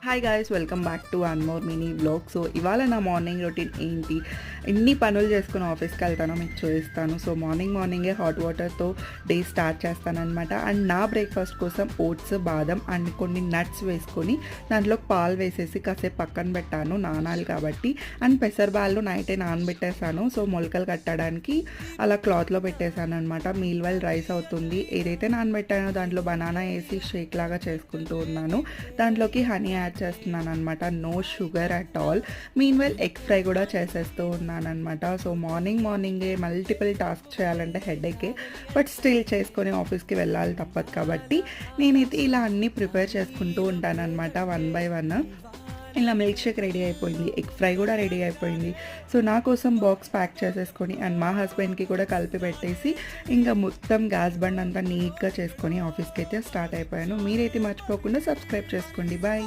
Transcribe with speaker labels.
Speaker 1: Hi guys, welcome back to one more mini vlog. So ఇవాళ నా morning routine ఏంటి, ఎన్ని పనులు చేసుకుని ఆఫీస్కి వెళ్తానో మీకు చూపిస్తాను. సో మార్నింగే హాట్ వాటర్తో డే స్టార్ట్ చేస్తానన్నమాట. అండ్ నా బ్రేక్ఫాస్ట్ కోసం ఓట్స్, బాదం అండ్ కొన్ని నట్స్ వేసుకొని దాంట్లో పాలు వేసేసి కాసేపు పక్కన పెట్టాను, నానాలి కాబట్టి. అండ్ పెసరబాళ్ళు నైటే నానబెట్టేసాను. సో మొలకలు కట్టడానికి అలా క్లాత్లో పెట్టేశాను అనమాట. మీల్ వైల్ రైస్ అవుతుంది. ఏదైతే నానబెట్టానో దాంట్లో బనానా వేసి షేక్ లాగా చేసుకుంటూ ఉన్నాను. దాంట్లోకి హనీ యాడ్ చేస్తున్నాను అనమాట, no sugar at all. Meanwhile egg fry కూడా చేసేస్తూ ఉన్నాను అనమాట. సో మార్నింగే మల్టిపుల్ టాస్క్ చేయాలంటే హెడేకే, బట్ స్టిల్ చేసుకొని ఆఫీస్కి వెళ్ళాలి తప్పదు కాబట్టి నేనైతే ఇలా అన్నీ ప్రిపేర్ చేసుకుంటూ ఉంటానన్నమాట, వన్ బై వన్. ఇలా మిల్క్ షేక్ రెడీ అయిపోయింది, ఎగ్ ఫ్రై కూడా రెడీ అయిపోయింది. సో నా కోసం బాక్స్ ప్యాక్ చేసేసుకొని అండ్ మా హస్బెండ్కి కూడా కలిపి పెట్టేసి ఇంకా మొత్తం గ్యాస్ బండ్ అంతా నీట్గా చేసుకొని ఆఫీస్కి అయితే స్టార్ట్ అయిపోయాను. మీరైతే మర్చిపోకుండా సబ్స్క్రైబ్ చేసుకోండి. బాయ్.